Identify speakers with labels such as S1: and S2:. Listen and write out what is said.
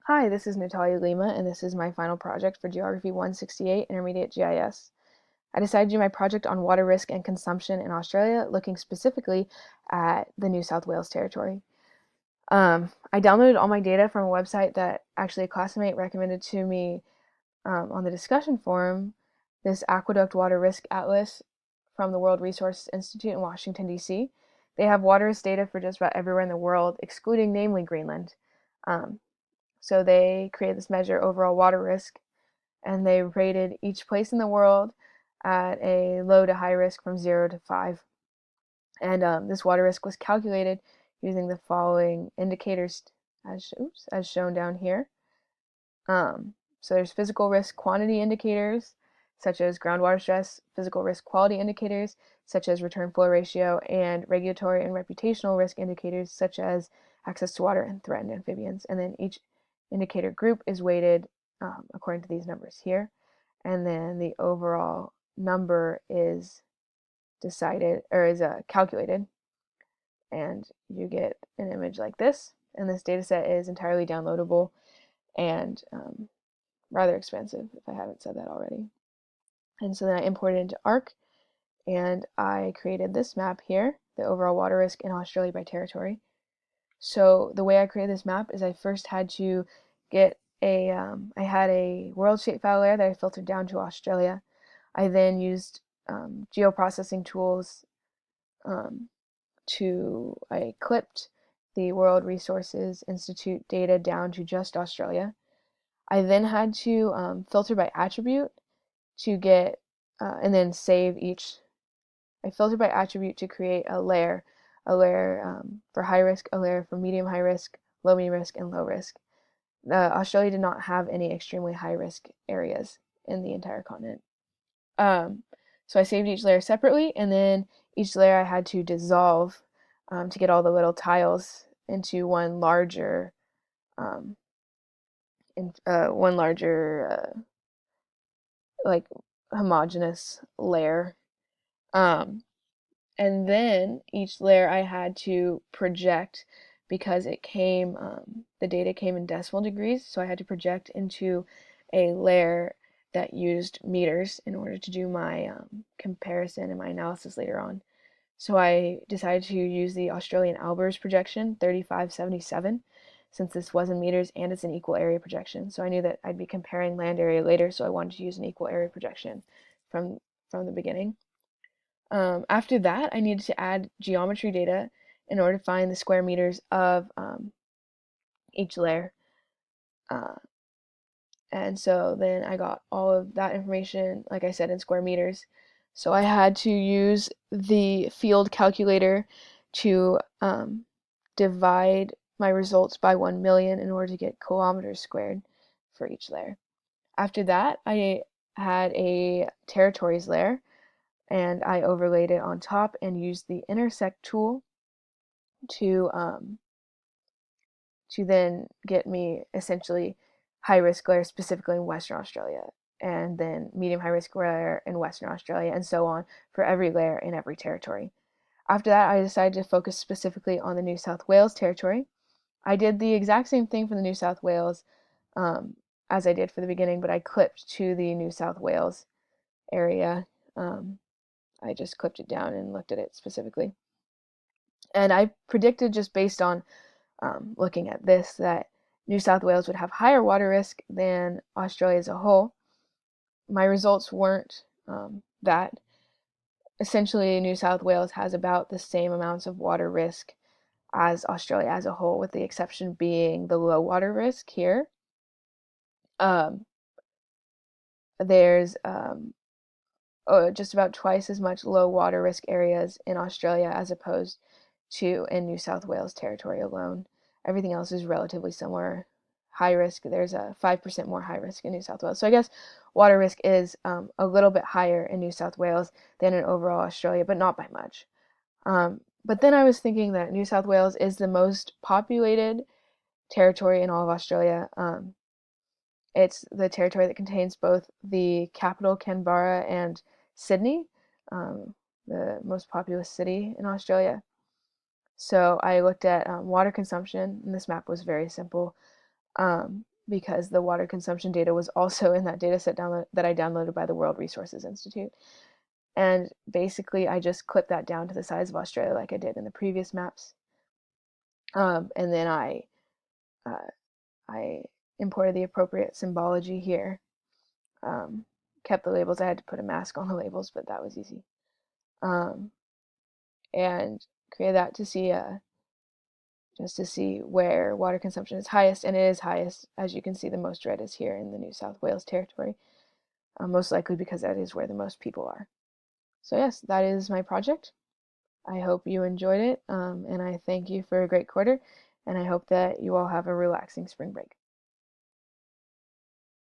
S1: Hi, this is Natalia Lima, and this is my final project for Geography 168 Intermediate GIS. I decided to do my project on water risk and consumption in Australia, looking specifically at the New South Wales Territory. I downloaded all my data from a website that actually a classmate recommended to me on the discussion forum, this Aqueduct Water Risk Atlas from the World Resources Institute in Washington, D.C. They have water risk data for just about everywhere in the world, excluding namely Greenland. Um, so they created this measure overall water risk, and they rated each place in the world at a low to high risk from 0 to 5. And this water risk was calculated using the following indicators as shown down here. So there's physical risk quantity indicators, such as groundwater stress, physical risk quality indicators, such as return flow ratio, and regulatory and reputational risk indicators, such as access to water and threatened amphibians. And then each indicator group is weighted according to these numbers here. And then the overall number is decided or is calculated, and you get an image like this. And this data set is entirely downloadable and rather expensive, if I haven't said that already. And so then I imported it into ARC, and I created this map here, the overall water risk in Australia by territory. So the way I created this map is I first had to get I had a world shapefile layer that I filtered down to Australia. I then used geoprocessing tools I clipped the World Resources Institute data down to just Australia. I then had to filter by attribute to get, and then save each. I filtered by attribute to create a layer for high risk, a layer for medium high risk, low medium risk, and low risk. Australia did not have any extremely high risk areas in the entire continent. Um, so I saved each layer separately, and then each layer I had to dissolve to get all the little tiles into um, one larger like homogeneous layer. Um, and then each layer I had to project because the data came in decimal degrees, so I had to project into a layer that used meters in order to do my comparison and my analysis later on. So I decided to use the Australian Albers projection 3577, since this was in meters and it's an equal area projection. So I knew that I'd be comparing land area later, so I wanted to use an equal area projection from the beginning. After that, I needed to add geometry data in order to find the square meters of each layer. Uh, and so then I got all of that information, like I said, in square meters. So I had to use the field calculator to divide my results by 1 million in order to get kilometers squared for each layer. After that, I had a territories layer, and I overlaid it on top and used the intersect tool to then get me essentially high risk layer specifically in Western Australia, and then medium high risk layer in Western Australia, and so on for every layer in every territory. After that, I decided to focus specifically on the New South Wales territory. I did the exact same thing for the New South Wales as I did for the beginning, but I clipped to the New South Wales area. Um, I just clipped it down and looked at it specifically. And I predicted, just based on looking at this, that New South Wales would have higher water risk than Australia as a whole. My results weren't that. Essentially, New South Wales has about the same amounts of water risk as Australia as a whole, with the exception being the low water risk here. Um, there's just about twice as much low water risk areas in Australia as opposed to in New South Wales territory alone. Everything else is relatively similar. High risk, there's a 5% more high risk in New South Wales. So I guess water risk is a little bit higher in New South Wales than in overall Australia, but not by much. But then I was thinking that New South Wales is the most populated territory in all of Australia. It's the territory that contains both the capital, Canberra, and Sydney, um, the most populous city in Australia. So I looked at water consumption, and this map was very simple. because the water consumption data was also in that data set that I downloaded by the World Resources Institute. And basically, I just clipped that down to the size of Australia like I did in the previous maps. And then uh, I imported the appropriate symbology here. Kept the labels. I had to put a mask on the labels, but that was easy. And created that to see just to see where water consumption is highest, and it is highest. As you can see, the most red is here in the New South Wales territory, most likely because that is where the most people are. So yes, that is my project. I hope you enjoyed it, and I thank you for a great quarter, and I hope that you all have a relaxing spring break.